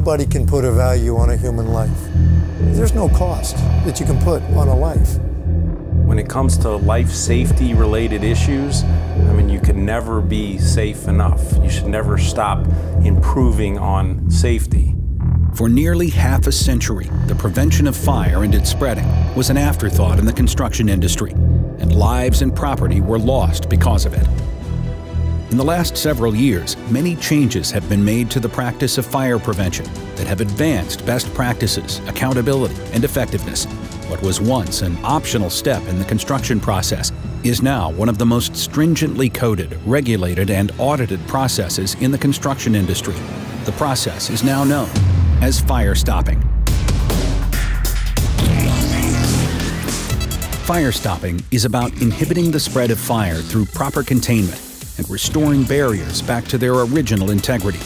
Nobody can put a value on a human life. There's no cost that you can put on a life. When it comes to life safety related issues, I mean, you can never be safe enough. You should never stop improving on safety. For nearly half a century, the prevention of fire and its spreading was an afterthought in the construction industry, and lives and property were lost because of it. In the last several years, many changes have been made to the practice of fire prevention that have advanced best practices, accountability, and effectiveness. What was once an optional step in the construction process is now one of the most stringently coded, regulated, and audited processes in the construction industry. The process is now known as fire stopping. Fire stopping is about inhibiting the spread of fire through proper containment and restoring barriers back to their original integrity.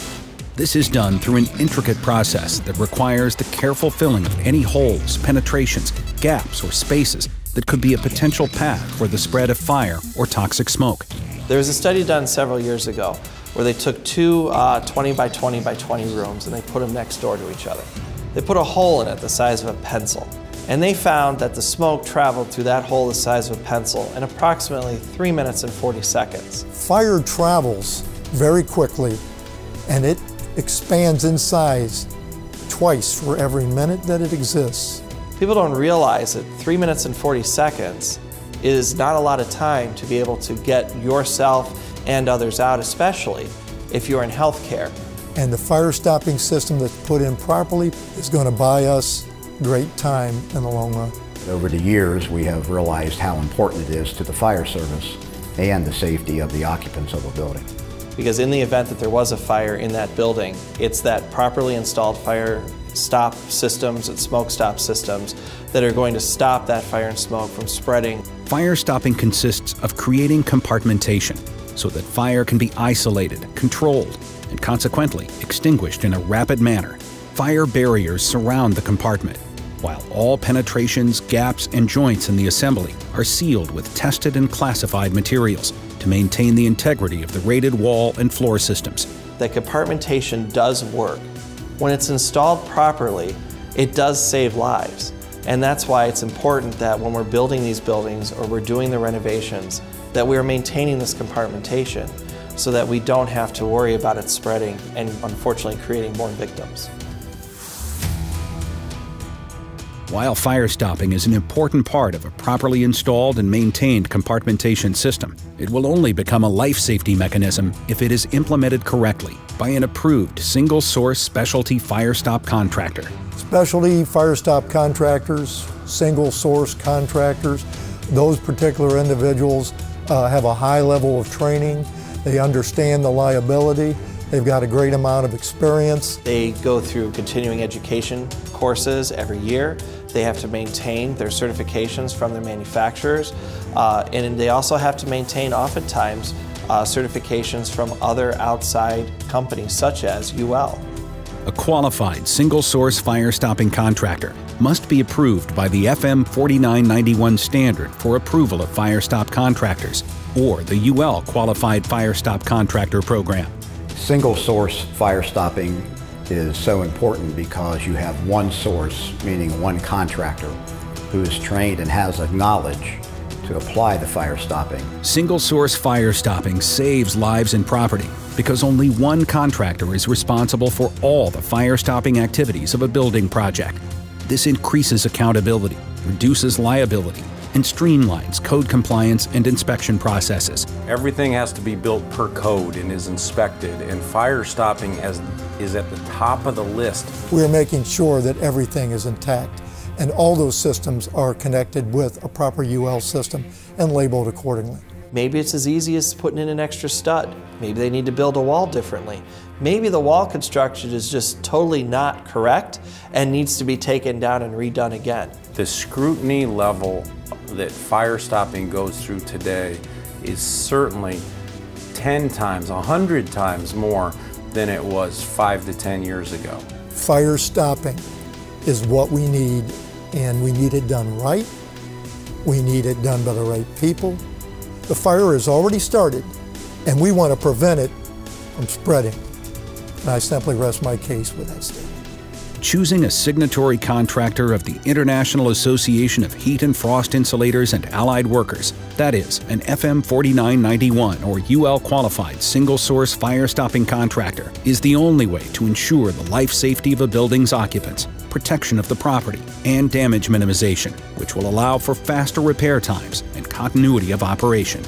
This is done through an intricate process that requires the careful filling of any holes, penetrations, gaps, or spaces that could be a potential path for the spread of fire or toxic smoke. There was a study done several years ago where they took two 20 by 20 by 20 rooms and they put them next door to each other. They put a hole in it the size of a pencil, and they found that the smoke traveled through that hole the size of a pencil in approximately 3 minutes and 40 seconds. Fire travels very quickly, and it expands in size twice for every minute that it exists. People don't realize that 3 minutes and 40 seconds is not a lot of time to be able to get yourself and others out, especially if you're in healthcare. And the fire stopping system that's put in properly is going to buy us great time in the long run. Over the years, we have realized how important it is to the fire service and the safety of the occupants of a building. Because in the event that there was a fire in that building, it's that properly installed fire stop systems and smoke stop systems that are going to stop that fire and smoke from spreading. Fire stopping consists of creating compartmentation so that fire can be isolated, controlled, and consequently extinguished in a rapid manner. Fire barriers surround the compartment, while all penetrations, gaps, and joints in the assembly are sealed with tested and classified materials to maintain the integrity of the rated wall and floor systems. That compartmentation does work. When it's installed properly, it does save lives. And that's why it's important that when we're building these buildings or we're doing the renovations, that we're maintaining this compartmentation so that we don't have to worry about it spreading and unfortunately creating more victims. While fire stopping is an important part of a properly installed and maintained compartmentation system, it will only become a life safety mechanism if it is implemented correctly by an approved single-source specialty fire stop contractor. Specialty fire stop contractors, single-source contractors, those particular individuals have a high level of training. They understand the liability. They've got a great amount of experience. They go through continuing education courses every year. They have to maintain their certifications from their manufacturers, and they also have to maintain, oftentimes, certifications from other outside companies such as UL. A qualified single-source fire-stopping contractor must be approved by the FM 4991 standard for approval of fire stop contractors or the UL Qualified Fire Stop Contractor Program. Single-source fire stopping is so important because you have one source, meaning one contractor, who is trained and has the knowledge to apply the fire stopping. Single-source fire stopping saves lives and property because only one contractor is responsible for all the fire stopping activities of a building project. This increases accountability, reduces liability, and streamlines code compliance and inspection processes. Everything has to be built per code and is inspected, and fire stopping is at the top of the list. We're making sure that everything is intact, and all those systems are connected with a proper UL system and labeled accordingly. Maybe it's as easy as putting in an extra stud. Maybe they need to build a wall differently. Maybe the wall construction is just totally not correct and needs to be taken down and redone again. The scrutiny level that fire stopping goes through today is certainly 10 times, 100 times more than it was 5 to 10 years ago. Fire stopping is what we need, and we need it done right. We need it done by the right people. The fire has already started, and we want to prevent it from spreading. And I simply rest my case with that statement. Choosing a signatory contractor of the International Association of Heat and Frost Insulators and Allied Workers, that is, an FM 4991 or UL qualified single-source fire-stopping contractor, is the only way to ensure the life safety of a building's occupants, protection of the property, and damage minimization, which will allow for faster repair times and continuity of operation.